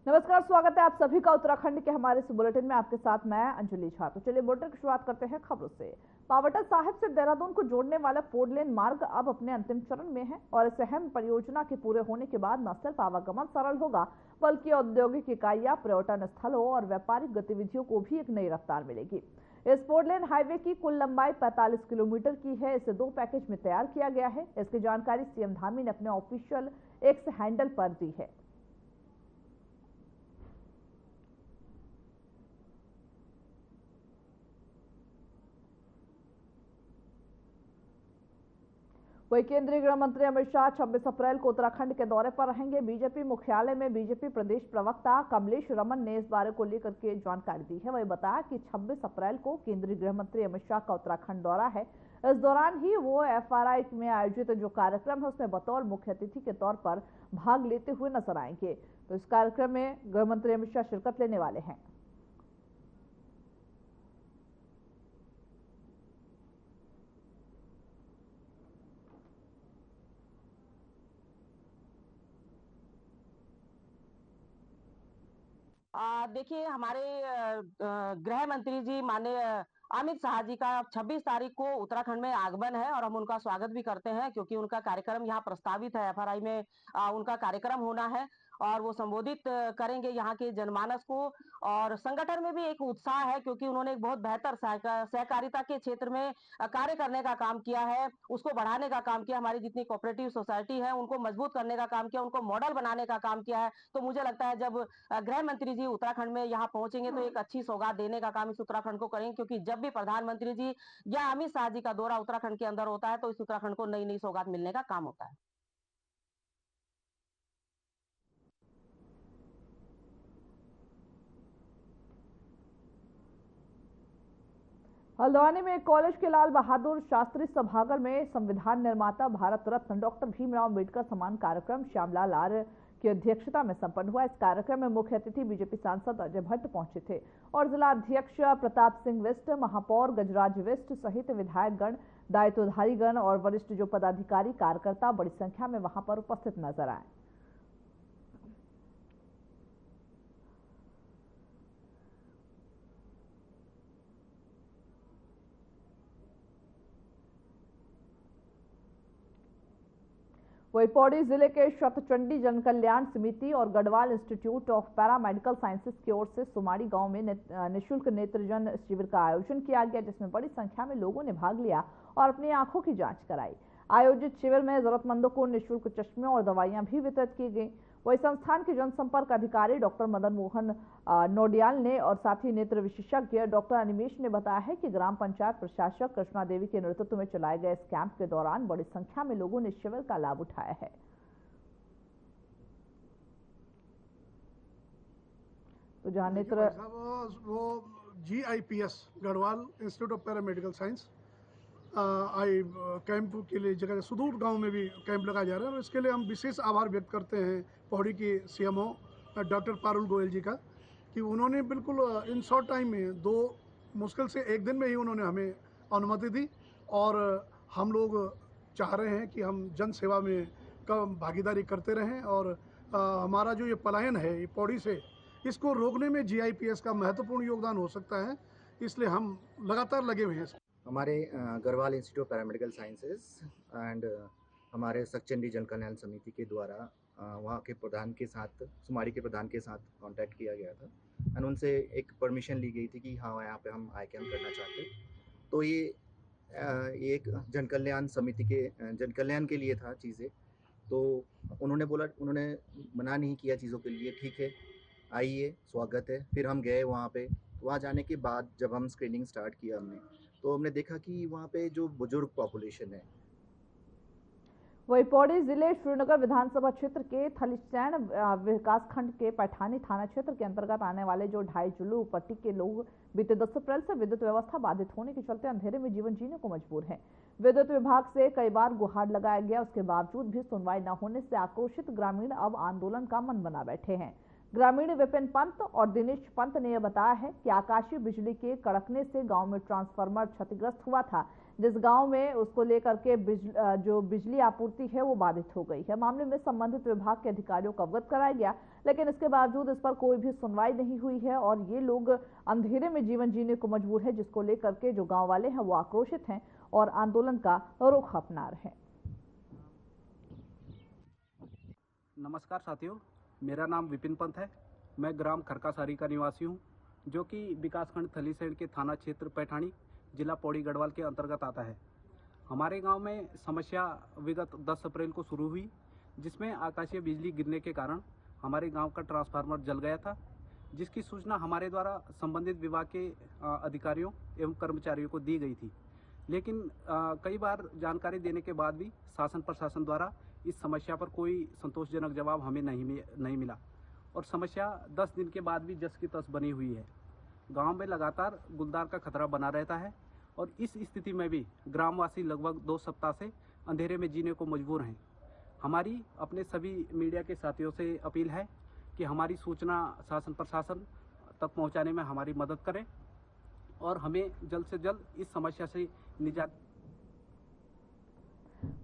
नमस्कार, स्वागत है आप सभी का उत्तराखंड के हमारे इस बुलेटिन में। आपके साथ मैं अंजलि झा। तो चलिए बुलेटिन की शुरुआत करते हैं खबरों से। पावटा साहिब से देहरादून को जोड़ने वाला 4 लेन मार्ग अब अपने अंतिम चरण में है और इस अहम परियोजना के पूरे होने के बाद न सिर्फ आवागमन सरल होगा, बल्कि औद्योगिक इकाइयां, पर्यटन स्थलों और व्यापारिक गतिविधियों को भी एक नई रफ्तार मिलेगी। इस 4 लेन हाईवे की कुल लंबाई 45 किलोमीटर की है। इसे 2 पैकेज में तैयार किया गया है। इसकी जानकारी सीएम धामी ने अपने ऑफिशियल एक्स हैंडल पर दी है। वही केंद्रीय गृह मंत्री अमित शाह 26 अप्रैल को उत्तराखंड के दौरे पर रहेंगे। बीजेपी मुख्यालय में बीजेपी प्रदेश प्रवक्ता कमलेश रमन ने इस बारे को लेकर के जानकारी दी है। वही बताया कि 26 अप्रैल को केंद्रीय गृह मंत्री अमित शाह का उत्तराखंड दौरा है। इस दौरान ही वो एफआरआई में आयोजित जो कार्यक्रम है उसमें बतौर मुख्य अतिथि के तौर पर भाग लेते हुए नजर आएंगे। तो इस कार्यक्रम में गृह मंत्री अमित शाह शिरकत लेने वाले हैं। देखिए हमारे गृह मंत्री जी माननीय अमित शाह जी का 26 तारीख को उत्तराखंड में आगमन है और हम उनका स्वागत भी करते हैं क्योंकि उनका कार्यक्रम यहाँ प्रस्तावित है। एफआरआई में उनका कार्यक्रम होना है और वो संबोधित करेंगे यहाँ के जनमानस को। और संगठन में भी एक उत्साह है क्योंकि उन्होंने एक बहुत बेहतर सहकारिता के क्षेत्र में कार्य करने का काम किया है, उसको बढ़ाने का काम किया। हमारी जितनी कोऑपरेटिव सोसाइटी है उनको मजबूत करने का काम किया, उनको मॉडल बनाने का काम किया है। तो मुझे लगता है जब गृह मंत्री जी उत्तराखंड में यहाँ पहुंचेंगे तो एक अच्छी सौगात देने का काम इस उत्तराखंड को करेंगे, क्योंकि जब भी प्रधानमंत्री जी या अमित शाह जी का दौरा उत्तराखंड के अंदर होता है तो इस उत्तराखंड को नई नई सौगात मिलने का काम होता है। हल्द्वानी में कॉलेज के लाल बहादुर शास्त्री सभागार में संविधान निर्माता भारत रत्न डॉक्टर भीमराव अम्बेडकर सम्मान कार्यक्रम श्यामलाल आर्य की अध्यक्षता में संपन्न हुआ। इस कार्यक्रम में मुख्य अतिथि बीजेपी सांसद अजय भट्ट पहुंचे थे और जिला अध्यक्ष प्रताप सिंह विष्ट, महापौर गजराज विष्ट सहित विधायकगण, दायित्वधारीगण और वरिष्ठ जो पदाधिकारी कार्यकर्ता बड़ी संख्या में वहां पर उपस्थित नजर आए। वही पौड़ी जिले के शतचंडी जन कल्याण समिति और Garhwal institute of paramedical sciences की ओर से सुमाड़ी गांव में निःशुल्क नेत्रजन शिविर का आयोजन किया गया, जिसमें बड़ी संख्या में लोगों ने भाग लिया और अपनी आंखों की जांच कराई। आयोजित शिविर में जरूरतमंदों को निःशुल्क चश्मे और दवाइयां भी वितरित की गई। वही संस्थान के जनसंपर्क अधिकारी डॉक्टर मदन मोहन नोडियाल ने और साथ ही नेत्र विशेषज्ञ डॉक्टर अनिमेश ने बताया है कि ग्राम पंचायत प्रशासक कृष्णा देवी के नेतृत्व में चलाए गए इस कैंप के दौरान बड़ी संख्या में लोगों ने शिविर का लाभ उठाया है। तो जहां नेत्र वो GIPS Garhwal institute of paramedical science I camp के लिए जगह सुदूर गांव में भी कैंप लगाया जा रहा है और इसके लिए हम विशेष आभार व्यक्त करते हैं पौड़ी की CMO डॉक्टर पारुल गोयल जी का, कि उन्होंने बिल्कुल इन शॉर्ट टाइम में मुश्किल से 1 दिन में ही उन्होंने हमें अनुमति दी और हम लोग चाह रहे हैं कि हम जन सेवा में भागीदारी करते रहें और हमारा जो ये पलायन है ये पौड़ी से, इसको रोकने में GIPS का महत्वपूर्ण योगदान हो सकता है, इसलिए हम लगातार लगे हुए हैं। हमारे Garhwal institute of paramedical sciences and हमारे शतचंडी जन कल्याण समिति के द्वारा वहाँ के प्रधान के साथ, सुमाड़ी के प्रधान के साथ कांटेक्ट किया गया था एंड उनसे एक परमिशन ली गई थी कि हाँ यहाँ पे हम आई कैंप करना चाहते। तो ये एक जन कल्याण समिति के जन कल्याण के लिए था चीज़ें, तो उन्होंने बोला, उन्होंने मना नहीं किया चीज़ों के लिए, ठीक है आइए स्वागत है। फिर हम गए वहाँ पे, वहाँ जाने के बाद जब हम स्क्रीनिंग स्टार्ट किया तो हमने देखा कि वहाँ पे जो बुजुर्ग पॉपुलेशन है। वही पौड़ी जिले श्रीनगर विधानसभा क्षेत्र के थलीसैंण विकासखंड के पैठानी थाना क्षेत्र के अंतर्गत आने वाले जो 2.5 जुल्लू पट्टी के लोग बीते 10 अप्रैल से विद्युत व्यवस्था बाधित होने के चलते अंधेरे में जीवन जीने को मजबूर हैं। विद्युत विभाग से कई बार गुहार लगाया गया, उसके बावजूद भी सुनवाई न होने से आक्रोशित ग्रामीण अब आंदोलन का मन बना बैठे हैं। ग्रामीण विपिन पंत और दिनेश पंत ने यह बताया है कि आकाशीय बिजली के कड़कने से गांव में ट्रांसफार्मर क्षतिग्रस्त हुआ था, जिस गांव में उसको लेकर के जो बिजली आपूर्ति है वो बाधित हो गई है। मामले में संबंधित विभाग के अधिकारियों को अवगत कराया गया, लेकिन इसके बावजूद इस पर कोई भी सुनवाई नहीं हुई है और ये लोग अंधेरे में जीवन जीने को मजबूर है, जिसको लेकर के जो गाँव वाले हैं वो आक्रोशित हैं और आंदोलन का रुख अपना रहे हैं। नमस्कार साथियों, मेरा नाम विपिन पंत है। मैं ग्राम खरकासारी का निवासी हूं, जो कि विकासखंड थलीसैंण के थाना क्षेत्र पैठाणी, जिला पौड़ी गढ़वाल के अंतर्गत आता है। हमारे गांव में समस्या विगत 10 अप्रैल को शुरू हुई, जिसमें आकाशीय बिजली गिरने के कारण हमारे गांव का ट्रांसफार्मर जल गया था, जिसकी सूचना हमारे द्वारा संबंधित विभाग के अधिकारियों एवं कर्मचारियों को दी गई थी। लेकिन कई बार जानकारी देने के बाद भी शासन प्रशासन द्वारा इस समस्या पर कोई संतोषजनक जवाब हमें नहीं मिला और समस्या 10 दिन के बाद भी जस की तस बनी हुई है। गांव में लगातार गुलदार का खतरा बना रहता है और इस स्थिति में भी ग्रामवासी लगभग 2 सप्ताह से अंधेरे में जीने को मजबूर हैं। हमारी अपने सभी मीडिया के साथियों से अपील है कि हमारी सूचना शासन प्रशासन तक पहुंचाने में हमारी मदद करें और हमें जल्द से जल्द इस समस्या से निजात।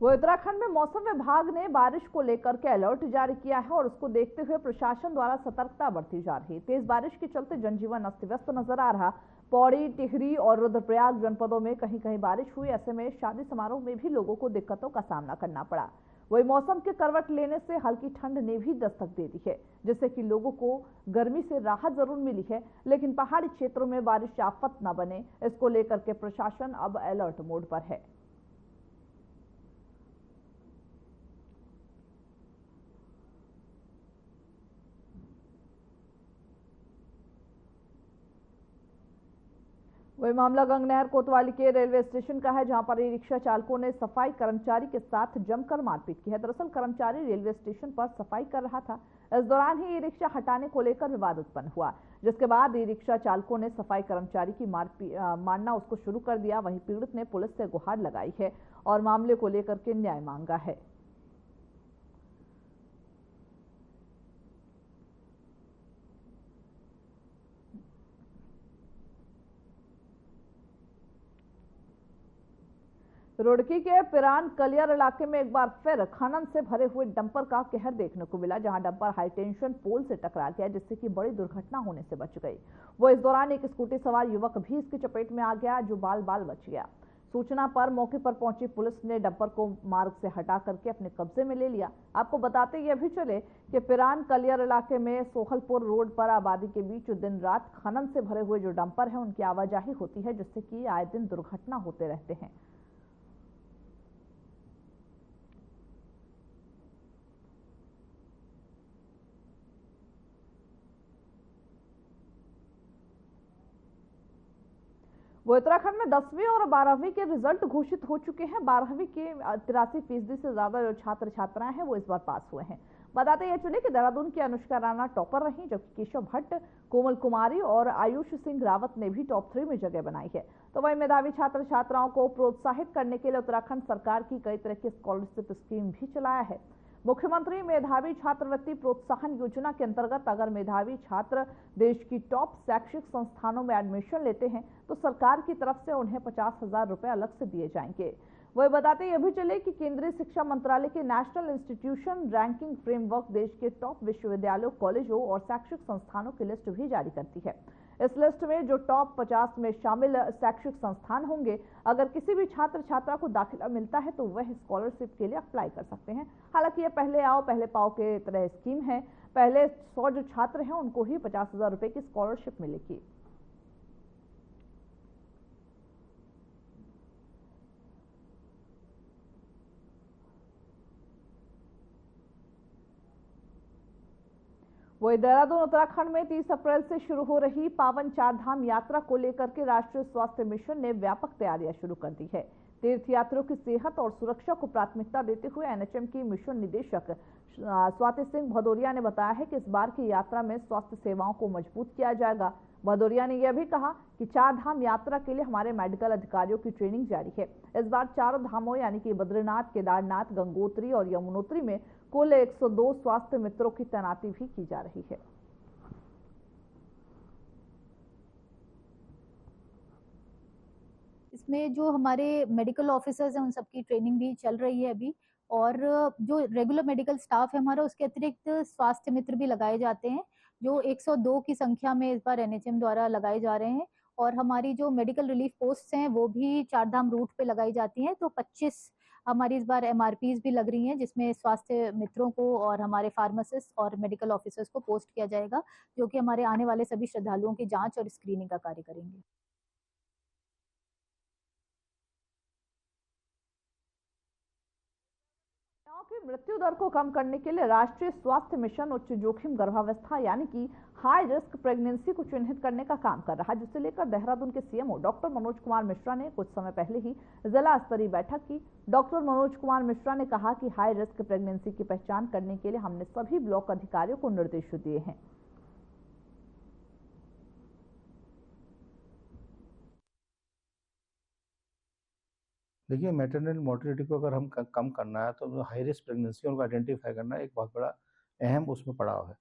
वो उत्तराखंड में मौसम विभाग ने बारिश को लेकर के अलर्ट जारी किया है और उसको देखते हुए प्रशासन द्वारा सतर्कता बरती जा रही है। तेज बारिश के चलते जनजीवन अस्त व्यस्त नजर आ रहा। पौड़ी, टिहरी और रुद्रप्रयाग जनपदों में कहीं कहीं बारिश हुई। ऐसे में शादी समारोह में भी लोगों को दिक्कतों का सामना करना पड़ा। वही मौसम के करवट लेने से हल्की ठंड ने भी दस्तक दे दी है, जिससे कि लोगों को गर्मी से राहत जरूर मिली है, लेकिन पहाड़ी क्षेत्रों में बारिश आफत न बने, इसको लेकर के प्रशासन अब अलर्ट मोड पर है। वही मामला गंगनहर कोतवाली के रेलवे स्टेशन का है, जहां पर ई-रिक्शा चालकों ने सफाई कर्मचारी के साथ जमकर मारपीट की है। दरअसल कर्मचारी रेलवे स्टेशन पर सफाई कर रहा था। इस दौरान ही ई-रिक्शा हटाने को लेकर विवाद उत्पन्न हुआ, जिसके बाद ई-रिक्शा चालकों ने सफाई कर्मचारी की मारना उसको शुरू कर दिया। वहीं पीड़ित ने पुलिस से गुहार लगाई है और मामले को लेकर के न्याय मांगा है। रुड़की के पिरान कलियर इलाके में एक बार फिर खनन से भरे हुए डंपर का कहर देखने को मिला, जहां डंपर हाई टेंशन पोल से टकरा गया, जिससे कि बड़ी दुर्घटना होने से बच गई। वो इस दौरान एक स्कूटी सवार युवक भी इसकी चपेट में आ गया, जो बाल बाल बच गया। सूचना पर मौके पर पहुंची पुलिस ने डंपर को मार्ग से हटा करके अपने कब्जे में ले लिया। आपको बताते ये भी चले कि पिरान कलियर इलाके में सोहलपुर रोड पर आबादी के बीच दिन रात खनन से भरे हुए जो डंपर है उनकी आवाजाही होती है, जिससे कि आए दिन दुर्घटना होते रहते हैं। वो उत्तराखंड में 10वीं और 12वीं के रिजल्ट घोषित हो चुके हैं। 12वीं के 83% से ज्यादा जो छात्र छात्राएं हैं वो इस बार पास हुए हैं। बताते ये चले कि देहरादून की अनुष्का राणा टॉपर रही, जबकि केशव भट्ट, कोमल कुमारी और आयुष सिंह रावत ने भी टॉप 3 में जगह बनाई है। तो वही मेधावी छात्र छात्राओं को प्रोत्साहित करने के लिए उत्तराखंड सरकार की कई तरह की स्कॉलरशिप स्कीम भी चलाया है। मुख्यमंत्री मेधावी छात्रवृत्ति प्रोत्साहन योजना के अंतर्गत अगर मेधावी छात्र देश की टॉप शैक्षिक संस्थानों में एडमिशन लेते हैं तो सरकार की तरफ से उन्हें 50,000 रुपए अलग से दिए जाएंगे। वही बताते ये भी चले कि केंद्रीय शिक्षा मंत्रालय के नेशनल इंस्टीट्यूशन रैंकिंग फ्रेमवर्क देश के टॉप विश्वविद्यालयों, कॉलेजों और शैक्षिक संस्थानों की लिस्ट भी जारी करती है। इस लिस्ट में जो टॉप 50 में शामिल शैक्षिक संस्थान होंगे, अगर किसी भी छात्र छात्रा को दाखिला मिलता है तो वह स्कॉलरशिप के लिए अप्लाई कर सकते हैं। हालांकि ये पहले आओ पहले पाओ के तरह स्कीम है। पहले 100 जो छात्र हैं उनको ही 50,000 रुपए की स्कॉलरशिप मिलेगी। वही देहरादून उत्तराखंड में 30 अप्रैल से शुरू हो रही पावन चारधाम यात्रा को लेकर के राष्ट्रीय स्वास्थ्य मिशन ने व्यापक तैयारियां शुरू कर दी है। तीर्थयात्रियों की सेहत और सुरक्षा को प्राथमिकता देते हुए एनएचएम की मिशन निदेशक स्वाति सिंह भदौरिया ने बताया है कि इस बार की यात्रा में स्वास्थ्य सेवाओं को मजबूत किया जाएगा। भदौरिया ने यह भी कहा कि चारधाम यात्रा के लिए हमारे मेडिकल अधिकारियों की ट्रेनिंग जारी है। इस बार चारों धामों यानी कि बद्रीनाथ, केदारनाथ, गंगोत्री और यमुनोत्री में कुल 102 स्वास्थ्य मित्रों की तैनाती भी की जा रही है। इसमें जो हमारे मेडिकल ऑफिसर्स हैं उन सबकी ट्रेनिंग भी चल रही है अभी, और जो रेगुलर मेडिकल स्टाफ है हमारा उसके अतिरिक्त स्वास्थ्य मित्र भी लगाए जाते हैं, जो 102 की संख्या में इस बार एनएचएम द्वारा लगाए जा रहे हैं। और हमारी जो मेडिकल रिलीफ पोस्ट हैं वो भी चारधाम रूट पे लगाई जाती हैं। तो 25 हमारी इस बार एमआरपीज भी लग रही हैं, जिसमें स्वास्थ्य मित्रों को और हमारे फार्मासिस्ट और मेडिकल ऑफिसर्स को पोस्ट किया जाएगा, जो कि हमारे आने वाले सभी श्रद्धालुओं की जांच और स्क्रीनिंग का कार्य करेंगे। की मृत्यु दर को कम करने के लिए राष्ट्रीय स्वास्थ्य मिशन उच्च जोखिम गर्भावस्था यानी कि हाई रिस्क प्रेगनेंसी को चिन्हित करने का काम कर रहा है, जिसे लेकर देहरादून के सीएमओ डॉक्टर मनोज कुमार मिश्रा ने कुछ समय पहले ही जिला स्तरीय बैठक की। डॉक्टर मनोज कुमार मिश्रा ने कहा कि हाई रिस्क प्रेगनेंसी की पहचान करने के लिए हमने सभी ब्लॉक अधिकारियों को निर्देश दिए हैं। देखिए, मैटरनल मोर्टेलिटी को अगर हम कम करना है तो हाई रिस्क प्रेगनेंसी उनको आइडेंटिफाई करना एक बहुत बड़ा अहम उसमें पड़ाव है।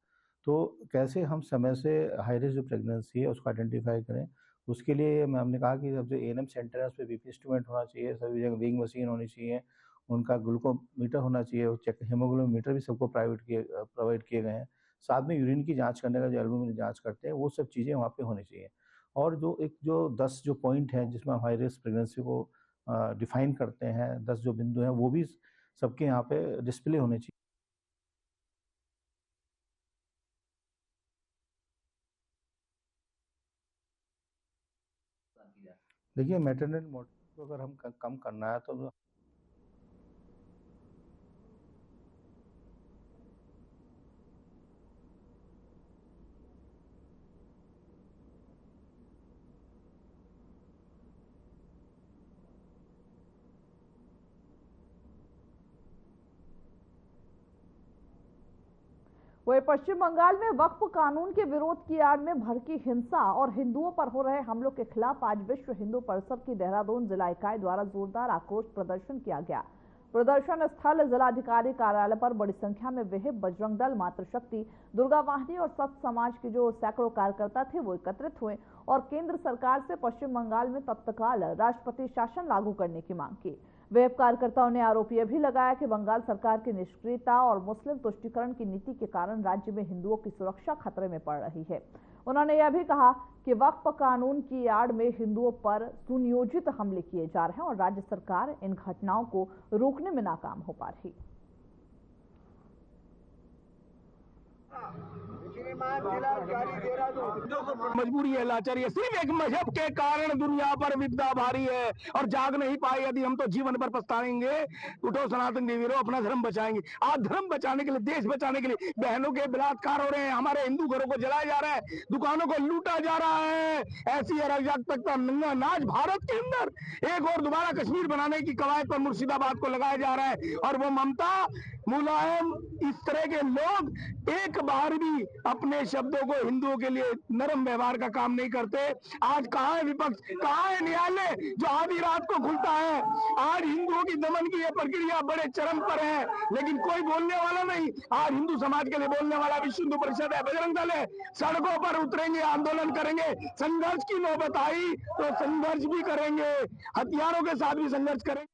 तो कैसे हम समय से हाई रिस्क जो प्रेगनेंसी है उसको आइडेंटिफाई करें, उसके लिए हमने कहा कि सब जो एएनएम सेंटर है उस पर बीपी इंस्ट्रूमेंट होना चाहिए, सभी जगह वेइंग मशीन होनी चाहिए, उनका ग्लूकोमीटर होना चाहिए, चेक हीमोग्लोबिन भी सबको प्रोवाइड किए गए हैं। साथ में यूरिन की जाँच करने का जो एल्बुमिन जाँच करते हैं वो सब चीज़ें वहाँ पर होनी चाहिए। और जो 10 जो पॉइंट हैं जिसमें हम हाई रिस्क प्रेगनेंसी को डिफाइन करते हैं, 10 जो बिंदु हैं वो भी सबके यहाँ पे डिस्प्ले होने चाहिए। देखिए, मैटरनल मोर्टेलिटी को अगर हम कम करना है तो वहीं पश्चिम बंगाल में वक्फ कानून के विरोध की आड़ में भड़की हिंसा और हिंदुओं पर हो रहे हमलों के खिलाफ आज विश्व हिंदू परिषद की देहरादून जिला इकाई द्वारा जोरदार आक्रोश प्रदर्शन किया गया। प्रदर्शन स्थल जिलाधिकारी कार्यालय पर बड़ी संख्या में विहिप बजरंग दल, मातृशक्ति, दुर्गा वाहिनी और सत समाज के जो सैकड़ों कार्यकर्ता थे वो एकत्रित हुए और केंद्र सरकार से पश्चिम बंगाल में तत्काल राष्ट्रपति शासन लागू करने की मांग की। वेब कार्यकर्ताओं ने आरोप यह भी लगाया कि बंगाल सरकार की निष्क्रियता और मुस्लिम तुष्टीकरण की नीति के कारण राज्य में हिंदुओं की सुरक्षा खतरे में पड़ रही है। उन्होंने यह भी कहा कि वक्फ कानून की आड़ में हिंदुओं पर सुनियोजित हमले किए जा रहे हैं और राज्य सरकार इन घटनाओं को रोकने में नाकाम हो पा रही। मजबूरी है, लाचारी है, सिर्फ एक मजहब के कारण दुनिया पर विपदा भारी है और जाग नहीं पाए। यदि हम तो जीवन भर पछताएंगे। उठो सनातन देवीरो, अपना धर्म बचाएंगे। आज धर्म बचाने के लिए, देश बचाने के लिए बहनों के बलात्कार हो रहे हैं, हमारे हिंदू घरों को जलाया जा रहा है, दुकानों को लूटा जा रहा है। ऐसी अराजकता नंगा नाच भारत के अंदर एक और दोबारा कश्मीर बनाने की कवायद पर मुर्शिदाबाद को लगाया जा रहा है। और वो ममता, मुलायम, इस तरह के लोग एक बार भी अपने शब्दों को हिंदुओं के लिए नरम व्यवहार का काम नहीं करते। आज कहाँ है विपक्ष, कहाँ है न्यायालय जो आधी रात को खुलता है। आज हिंदुओं की दमन की यह प्रक्रिया बड़े चरम पर है, लेकिन कोई बोलने वाला नहीं। आज हिंदू समाज के लिए बोलने वाला विश्व हिंदू परिषद है, बजरंग दल है। सड़कों पर उतरेंगे, आंदोलन करेंगे। संघर्ष की नौबत आई तो संघर्ष भी करेंगे, हथियारों के साथ भी संघर्ष करेंगे।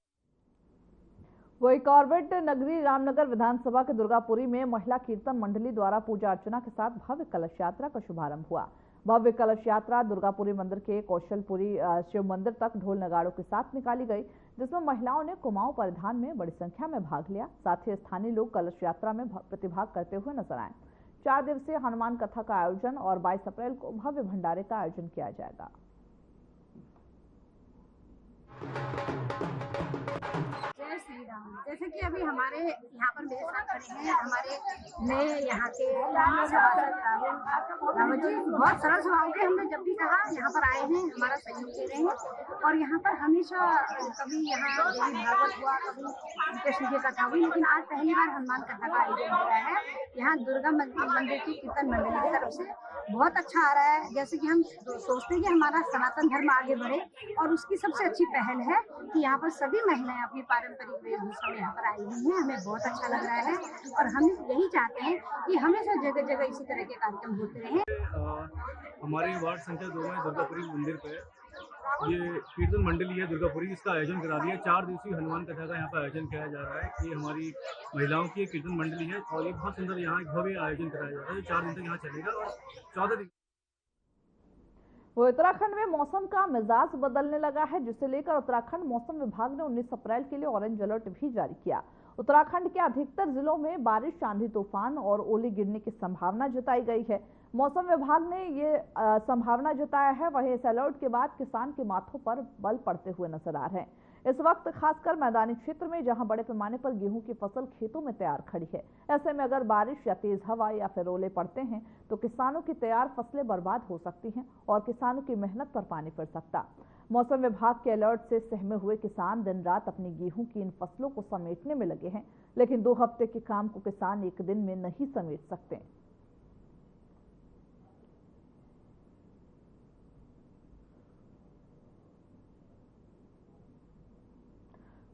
वही कॉर्बेट नगरी रामनगर विधानसभा के दुर्गापुरी में महिला कीर्तन मंडली द्वारा पूजा अर्चना के साथ भव्य कलश यात्रा का शुभारंभ हुआ। भव्य कलश यात्रा दुर्गापुरी मंदिर के कौशलपुरी शिव मंदिर तक ढोल नगाड़ों के साथ निकाली गई, जिसमें महिलाओं ने कुमाऊं परिधान में बड़ी संख्या में भाग लिया। साथ ही स्थानीय लोग कलश यात्रा में प्रतिभाग करते हुए नजर आए। 4 दिवसीय हनुमान कथा का आयोजन और 22 अप्रैल को भव्य भंडारे का आयोजन किया जाएगा। जय श्री राम। जैसे कि अभी हमारे यहाँ पर मेरे साथ खड़े हैं हमारे नए यहाँ के रावत जी, बहुत सरल स्वभाव के। हमने जब भी कहा यहाँ पर आए हैं, हमारा सहयोग दे रहे हैं और यहाँ पर हमेशा कभी यहाँ देवी भागवत हुआ, कभी कृष्ण की कथा हुई, लेकिन आज पहली बार हनुमान कथा का आयोजन हो रहा है यहाँ दुर्गा मंदिर की कीर्तन मंडली की तरफ से। बहुत अच्छा आ रहा है। जैसे कि हम सोचते हैं कि हमारा सनातन धर्म आगे बढ़े और उसकी सबसे अच्छी पहल है कि यहाँ पर सभी महिलाएं अपनी पारंपरिक वेशभूषा में यहाँ पर आई हुई हैं। हमें बहुत अच्छा लग रहा है और हम यही चाहते हैं कि हमेशा जगह जगह इसी तरह के कार्यक्रम होते रहें। हमारे वार्ड संख्या 2 में दुर्गापुरी मंदिर पे ये कीर्तन मंडली है दुर्गापुरी, इसका आयोजन करा दिया। 4 दिवसीय हनुमान कथा का यहाँ पर आयोजन किया जा रहा है। ये हमारी महिलाओं की कीर्तन मंडली है और ये बहुत सुंदर यहाँ एक भव्य आयोजन कराया जा रहा है जो 4 दिन तक यहाँ चलेगा और 14 दिन। वो उत्तराखंड में मौसम का मिजाज बदलने लगा है, जिसे लेकर उत्तराखंड मौसम विभाग ने 19 अप्रैल के लिए ऑरेंज अलर्ट भी जारी किया। उत्तराखंड के अधिकतर जिलों में बारिश, आंधी तूफान और ओले गिरने की संभावना जताई गई है। मौसम विभाग ने ये संभावना जताया है। वहीं इस अलर्ट के बाद किसान के माथों पर बल पड़ते हुए नजर आ रहे हैं। इस वक्त खासकर मैदानी क्षेत्र में जहां बड़े पैमाने पर गेहूं की फसल खेतों में तैयार खड़ी है, ऐसे में अगर बारिश या तेज हवा या फिर ओले पड़ते हैं तो किसानों की तैयार फसलें बर्बाद हो सकती हैं और किसानों की मेहनत पर पानी फिर सकता। मौसम विभाग के अलर्ट से सहमे हुए किसान दिन रात अपनी गेहूं की इन फसलों को समेटने में लगे हैं, लेकिन 2 हफ्ते के काम को किसान एक दिन में नहीं समेट सकते।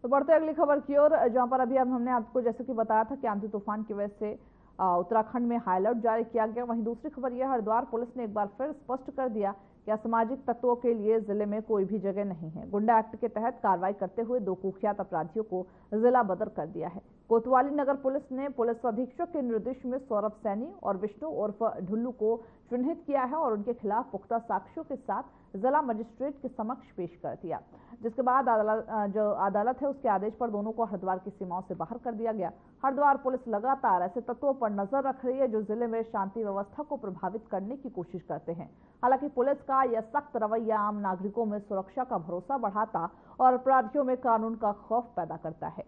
तो बढ़ते अगली खबर की ओर, जहां पर अभी अब हमने आपको जैसे कि बताया था कि आंधी तूफान की वजह से उत्तराखंड में हाई अलर्ट जारी किया गया। वहीं दूसरी खबर यह, हरिद्वार पुलिस ने एक बार फिर स्पष्ट कर दिया कि असामाजिक तत्वों के लिए जिले में कोई भी जगह नहीं है। गुंडा एक्ट के तहत कार्रवाई करते हुए 2 कुख्यात अपराधियों को जिला बदर कर दिया है। कोतवाली नगर पुलिस ने पुलिस अधीक्षक के निर्देश में सौरभ सैनी और विष्णु उर्फ ढुल्लू को चिन्हित किया है और उनके खिलाफ पुख्ता साक्ष्यों के साथ जिला मजिस्ट्रेट के समक्ष पेश कर दिया, जिसके बाद अदालत है उसके आदेश पर दोनों को हरिद्वार की सीमाओं से बाहर कर दिया गया। हरिद्वार पुलिस लगातार ऐसे तत्वों पर नजर रख रही है जो जिले में शांति व्यवस्था को प्रभावित करने की कोशिश करते हैं। हालांकि पुलिस का यह सख्त रवैया आम नागरिकों में सुरक्षा का भरोसा बढ़ाता और अपराधियों में कानून का खौफ पैदा करता है।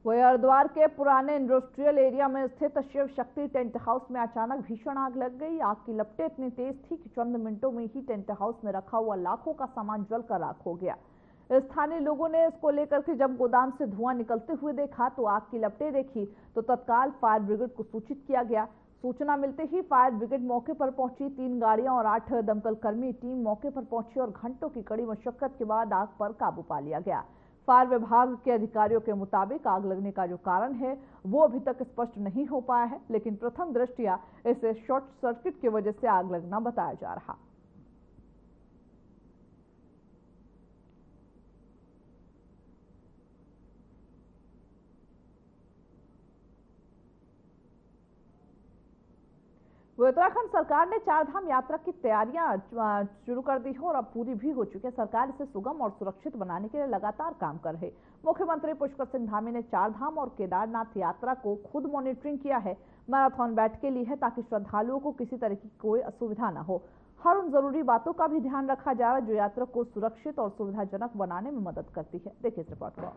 वहीं हरिद्वार के पुराने इंडस्ट्रियल एरिया में स्थित शिव शक्ति टेंट हाउस में अचानक भीषण आग लग गई। आग की लपटें इतनी तेज थी कि चंद मिनटों में ही टेंट हाउस में रखा हुआ लाखों का सामान जलकर राख हो गया। स्थानीय लोगों ने इसको लेकर के जब गोदाम से धुआं निकलते हुए देखा तो आग की लपटें देखी तो तत्काल फायर ब्रिगेड को सूचित किया गया। सूचना मिलते ही फायर ब्रिगेड मौके पर पहुंची। 3 गाड़ियां और 8 दमकल कर्मी टीम मौके पर पहुंची और घंटों की कड़ी मशक्कत के बाद आग पर काबू पा लिया गया। फायर विभाग के अधिकारियों के मुताबिक आग लगने का जो कारण है वो अभी तक स्पष्ट नहीं हो पाया है, लेकिन प्रथम दृष्टया इसे शॉर्ट सर्किट की वजह से आग लगना बताया जा रहा। उत्तराखंड सरकार ने 4 धाम यात्रा की तैयारियां शुरू कर दी है और अब पूरी भी हो चुकी है। सरकार इसे सुगम और सुरक्षित बनाने के लिए लगातार काम कर रही है। मुख्यमंत्री पुष्कर सिंह धामी ने 4 धाम और केदारनाथ यात्रा को खुद मॉनिटरिंग किया है। मैराथन बैठकें ली है ताकि श्रद्धालुओं को किसी तरह की कोई असुविधा न हो। हर उन जरूरी बातों का भी ध्यान रखा जा रहा है जो यात्रा को सुरक्षित और सुविधाजनक बनाने में मदद करती है। देखिए इस रिपोर्ट को।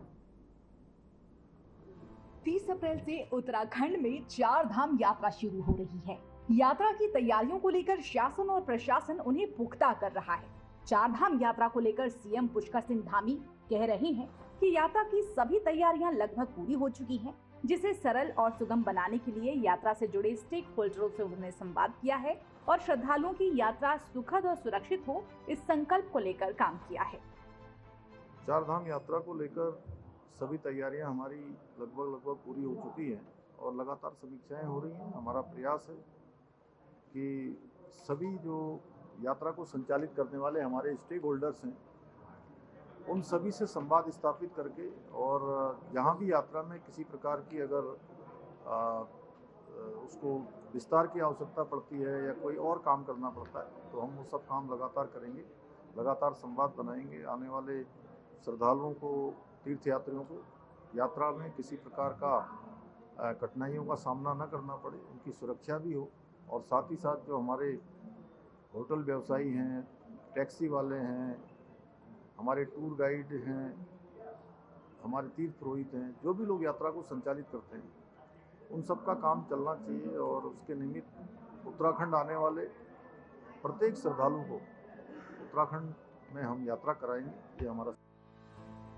30 अप्रैल से उत्तराखंड में 4 धाम यात्रा शुरू हो रही है। यात्रा की तैयारियों को लेकर शासन और प्रशासन उन्हें पुख्ता कर रहा है। 4 धाम यात्रा को लेकर सीएम पुष्कर सिंह धामी कह रहे हैं कि यात्रा की सभी तैयारियां लगभग पूरी हो चुकी हैं, जिसे सरल और सुगम बनाने के लिए यात्रा से जुड़े स्टेक होल्डरों से उन्होंने संवाद किया है और श्रद्धालुओं की यात्रा सुखद और सुरक्षित हो इस संकल्प को लेकर काम किया है। 4 धाम यात्रा को लेकर सभी तैयारियां हमारी लगभग पूरी हो चुकी हैं और लगातार समीक्षाएं हो रही हैं। हमारा प्रयास है कि सभी जो यात्रा को संचालित करने वाले हमारे स्टेक होल्डर्स हैं उन सभी से संवाद स्थापित करके और जहां भी यात्रा में किसी प्रकार की अगर उसको विस्तार की आवश्यकता पड़ती है या कोई और काम करना पड़ता है तो हम वो सब काम लगातार करेंगे, लगातार संवाद बनाएंगे। आने वाले श्रद्धालुओं को, तीर्थयात्रियों को यात्रा में किसी प्रकार का कठिनाइयों का सामना न करना पड़े, उनकी सुरक्षा भी हो और साथ ही साथ जो हमारे होटल व्यवसायी हैं, टैक्सी वाले हैं, हमारे टूर गाइड हैं, हमारे तीर्थ पुरोहित हैं, जो भी लोग यात्रा को संचालित करते हैं उन सब का काम चलना चाहिए और उसके निमित्त उत्तराखंड आने वाले प्रत्येक श्रद्धालु को उत्तराखंड में हम यात्रा कराएंगे। ये हमारा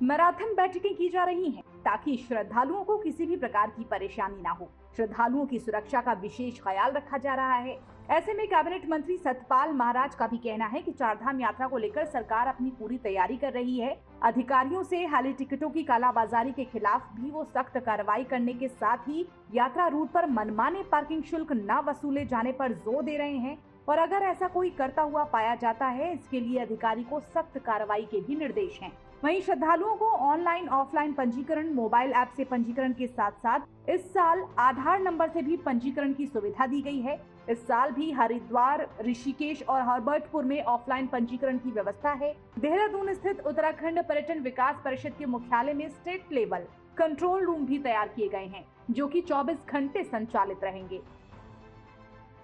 मैराथन बैठकें की जा रही हैं ताकि श्रद्धालुओं को किसी भी प्रकार की परेशानी ना हो। श्रद्धालुओं की सुरक्षा का विशेष ख्याल रखा जा रहा है। ऐसे में कैबिनेट मंत्री सतपाल महाराज का भी कहना है कि चारधाम यात्रा को लेकर सरकार अपनी पूरी तैयारी कर रही है। अधिकारियों से हाली टिकटों की कालाबाजारी के खिलाफ भी वो सख्त कार्रवाई करने के साथ ही यात्रा रूट पर मनमाने पार्किंग शुल्क न वसूले जाने पर जोर दे रहे हैं और अगर ऐसा कोई करता हुआ पाया जाता है, इसके लिए अधिकारी को सख्त कार्रवाई के भी निर्देश हैं। वहीं श्रद्धालुओं को ऑनलाइन ऑफलाइन पंजीकरण, मोबाइल ऐप से पंजीकरण के साथ साथ इस साल आधार नंबर से भी पंजीकरण की सुविधा दी गई है। इस साल भी हरिद्वार, ऋषिकेश और हरबर्टपुर में ऑफलाइन पंजीकरण की व्यवस्था है। देहरादून स्थित उत्तराखंड पर्यटन विकास परिषद के मुख्यालय में स्टेट लेवल कंट्रोल रूम भी तैयार किए गए हैं, जो कि 24 घंटे संचालित रहेंगे।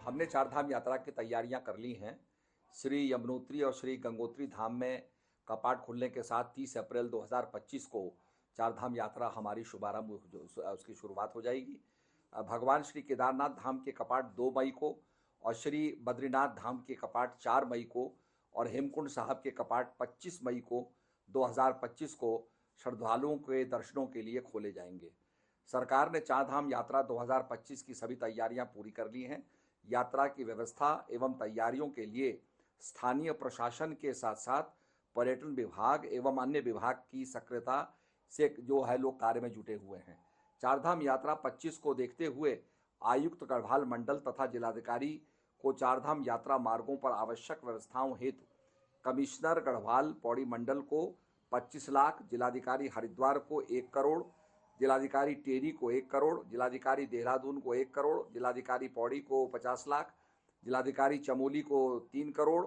हमने चारधाम यात्रा की तैयारियां कर ली हैं। श्री यमुनोत्री और श्री गंगोत्री धाम में कपाट खुलने के साथ 30 अप्रैल 2025 को चारधाम यात्रा हमारी शुभारंभ उसकी शुरुआत हो जाएगी। भगवान श्री केदारनाथ धाम के कपाट 2 मई को और श्री बद्रीनाथ धाम के कपाट 4 मई को और हेमकुंड साहब के कपाट 25 मई को 2025 को श्रद्धालुओं के दर्शनों के लिए खोले जाएंगे। सरकार ने चारधाम यात्रा 2025 की सभी तैयारियां पूरी कर ली हैं। यात्रा की व्यवस्था एवं तैयारियों के लिए स्थानीय प्रशासन के साथ साथ पर्यटन विभाग एवं अन्य विभाग की सक्रियता से जो है लोग कार्य में जुटे हुए हैं। चारधाम यात्रा 25 को देखते हुए आयुक्त गढ़वाल मंडल तथा जिलाधिकारी को चारधाम यात्रा मार्गों पर आवश्यक व्यवस्थाओं हेतु कमिश्नर गढ़वाल पौड़ी मंडल को 25 लाख, जिलाधिकारी हरिद्वार को 1 करोड़, जिलाधिकारी टेरी को 1 करोड़, जिलाधिकारी देहरादून को 1 करोड़, जिलाधिकारी पौड़ी को 50 लाख, जिलाधिकारी चमोली को 3 करोड़,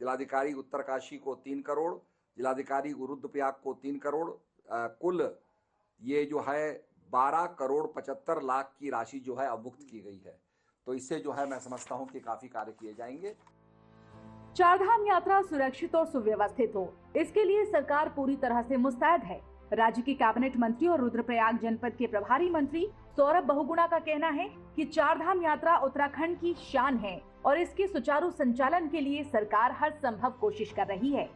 जिलाधिकारी उत्तरकाशी को 3 करोड़, जिलाधिकारी रुद्रप्रयाग को 3 करोड़, कुल ये जो है 12 करोड़ 75 लाख की राशि जो है अवमुक्त की गई है। तो इससे जो है मैं समझता हूँ कि काफी कार्य किए जाएंगे। चारधाम यात्रा सुरक्षित और सुव्यवस्थित हो, इसके लिए सरकार पूरी तरह से मुस्तैद है। राज्य के कैबिनेट मंत्री और रुद्रप्रयाग जनपद के प्रभारी मंत्री सौरभ बहुगुणा का कहना है कि चारधाम यात्रा उत्तराखंड की शान है और इसके सुचारू संचालन के लिए सरकार हर संभव कोशिश कर रही है।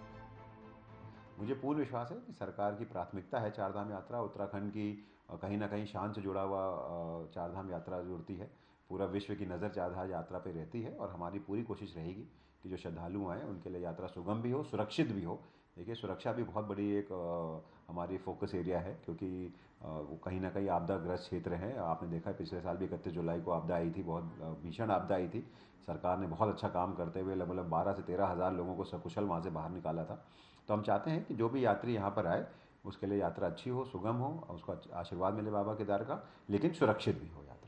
मुझे पूर्ण विश्वास है कि सरकार की प्राथमिकता है चारधाम यात्रा। उत्तराखंड की कहीं ना कहीं शान से जुड़ा हुआ चारधाम यात्रा जुड़ती है। पूरा विश्व की नज़र चारधाम यात्रा पे रहती है और हमारी पूरी कोशिश रहेगी कि जो श्रद्धालु आए उनके लिए यात्रा सुगम भी हो, सुरक्षित भी हो। देखिए, सुरक्षा भी बहुत बड़ी एक हमारी फोकस एरिया है, क्योंकि वो कहीं ना कहीं आपदाग्रस्त क्षेत्र है। आपने देखा है पिछले साल भी 31 जुलाई को आपदा आई थी, बहुत भीषण आपदा आई थी। सरकार ने बहुत अच्छा काम करते हुए लगभग 12 से 13 हज़ार लोगों को सकुशल वहाँ से बाहर निकाला था। तो हम चाहते हैं कि जो भी यात्री यहाँ पर आए उसके लिए यात्रा अच्छी हो, सुगम हो, उसको आशीर्वाद मिले बाबा केदार का, लेकिन सुरक्षित भी हो यात्रा।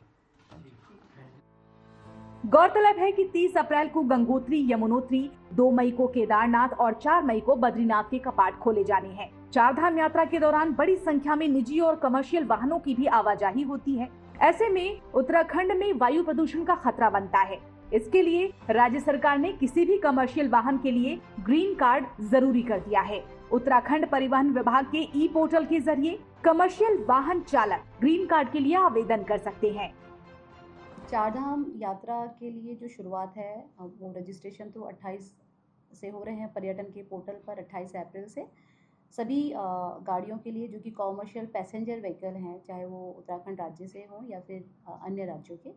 गौरतलब है कि 30 अप्रैल को गंगोत्री, यमुनोत्री, 2 मई को केदारनाथ और 4 मई को बद्रीनाथ के कपाट खोले जाने हैं। चारधाम यात्रा के दौरान बड़ी संख्या में निजी और कमर्शियल वाहनों की भी आवाजाही होती है। ऐसे में उत्तराखंड में वायु प्रदूषण का खतरा बनता है। इसके लिए राज्य सरकार ने किसी भी कमर्शियल वाहन के लिए ग्रीन कार्ड जरूरी कर दिया है। उत्तराखंड परिवहन विभाग के ई पोर्टल के जरिए कमर्शियल वाहन चालक ग्रीन कार्ड के लिए आवेदन कर सकते हैं। चारधाम यात्रा के लिए जो शुरुआत है वो रजिस्ट्रेशन तो 28 से हो रहे हैं पर्यटन के पोर्टल पर। 28 अप्रैल से सभी गाड़ियों के लिए जो कि कॉमर्शियल पैसेंजर व्हीकल हैं, चाहे वो उत्तराखंड राज्य से हों या फिर अन्य राज्यों के,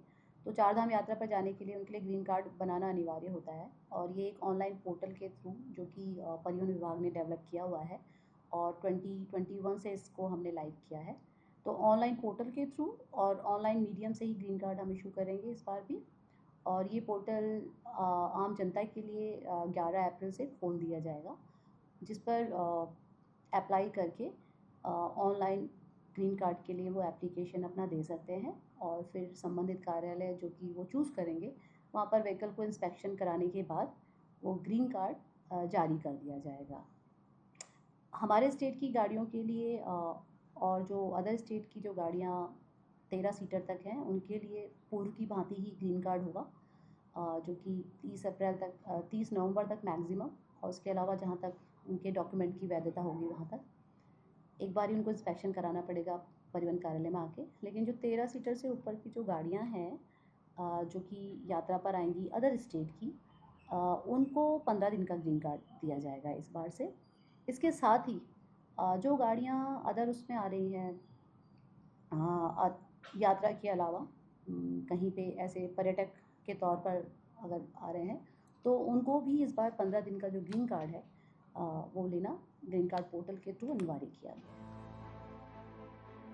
तो चारधाम यात्रा पर जाने के लिए उनके लिए ग्रीन कार्ड बनाना अनिवार्य होता है। और ये एक ऑनलाइन पोर्टल के थ्रू जो कि परिवहन विभाग ने डेवलप किया हुआ है और 2021 से इसको हमने लाइव किया है। तो ऑनलाइन पोर्टल के थ्रू और ऑनलाइन मीडियम से ही ग्रीन कार्ड हम इशू करेंगे इस बार भी। और ये पोर्टल आम जनता के लिए 11 अप्रैल से खोल दिया जाएगा, जिस पर अप्लाई करके ऑनलाइन ग्रीन कार्ड के लिए वो एप्लीकेशन अपना दे सकते हैं और फिर संबंधित कार्यालय जो कि वो चूज़ करेंगे वहाँ पर व्हीकल को इंस्पेक्शन कराने के बाद वो ग्रीन कार्ड जारी कर दिया जाएगा। हमारे स्टेट की गाड़ियों के लिए और जो अदर स्टेट की जो गाड़ियाँ 13 सीटर तक हैं उनके लिए पूर्व की भांति ही ग्रीन कार्ड होगा, जो कि 30 नवंबर तक मैक्सिमम, और उसके अलावा जहाँ तक उनके डॉक्यूमेंट की वैधता होगी वहाँ तक एक बार ही उनको इंस्पेक्शन कराना पड़ेगा परिवहन कार्यालय में आके। लेकिन जो 13 सीटर से ऊपर की जो गाड़ियाँ हैं जो कि यात्रा पर आएंगी अदर स्टेट की, उनको 15 दिन का ग्रीन कार्ड दिया जाएगा इस बार से। इसके साथ ही जो गाड़ियाँ अदर उसमें आ रही हैं यात्रा के अलावा कहीं पे ऐसे पर्यटक के तौर पर अगर आ रहे हैं तो उनको भी इस बार 15 दिन का जो ग्रीन कार्ड है वो लेना ग्रीन कार्ड पोर्टल के थ्रू अनिवार्य किया गया।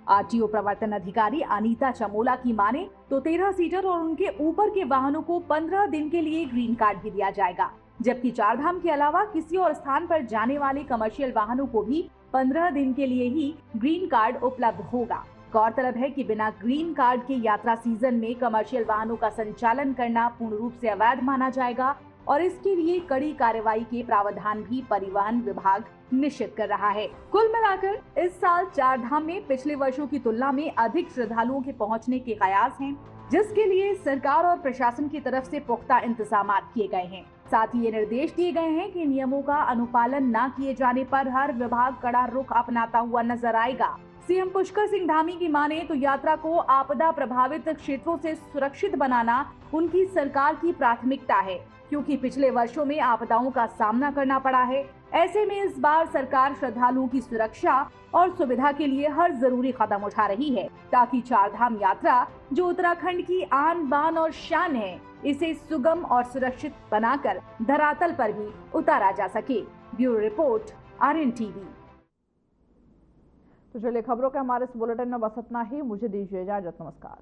आरटीओ प्रवर्तन अधिकारी अनीता चमोला की माने तो 13 सीटर और उनके ऊपर के वाहनों को 15 दिन के लिए ग्रीन कार्ड भी दिया जाएगा, जबकि चारधाम के अलावा किसी और स्थान पर जाने वाले कमर्शियल वाहनों को भी 15 दिन के लिए ही ग्रीन कार्ड उपलब्ध होगा। गौरतलब है कि बिना ग्रीन कार्ड के यात्रा सीजन में कमर्शियल वाहनों का संचालन करना पूर्ण रूप से अवैध माना जाएगा और इसके लिए कड़ी कार्रवाई के प्रावधान भी परिवहन विभाग निश्चित कर रहा है। कुल मिलाकर इस साल चारधाम में पिछले वर्षों की तुलना में अधिक श्रद्धालुओं के पहुंचने के कयास हैं, जिसके लिए सरकार और प्रशासन की तरफ से पुख्ता इंतजाम किए गए हैं। साथ ही ये निर्देश दिए गए हैं कि नियमों का अनुपालन न किए जाने पर हर विभाग कड़ा रुख अपनाता हुआ नजर आएगा। सीएम पुष्कर सिंह धामी की माने तो यात्रा को आपदा प्रभावित क्षेत्रों से सुरक्षित बनाना उनकी सरकार की प्राथमिकता है, क्योंकि पिछले वर्षों में आपदाओं का सामना करना पड़ा है। ऐसे में इस बार सरकार श्रद्धालुओं की सुरक्षा और सुविधा के लिए हर जरूरी कदम उठा रही है, ताकि चारधाम यात्रा जो उत्तराखंड की आन बान और शान है, इसे सुगम और सुरक्षित बनाकर धरातल पर भी उतारा जा सके। Bureau report, RNTV। तो चलिए खबरों के हमारे इस बुलेटिन में बस इतना ही। मुझे दीजिए इजाजत। नमस्कार।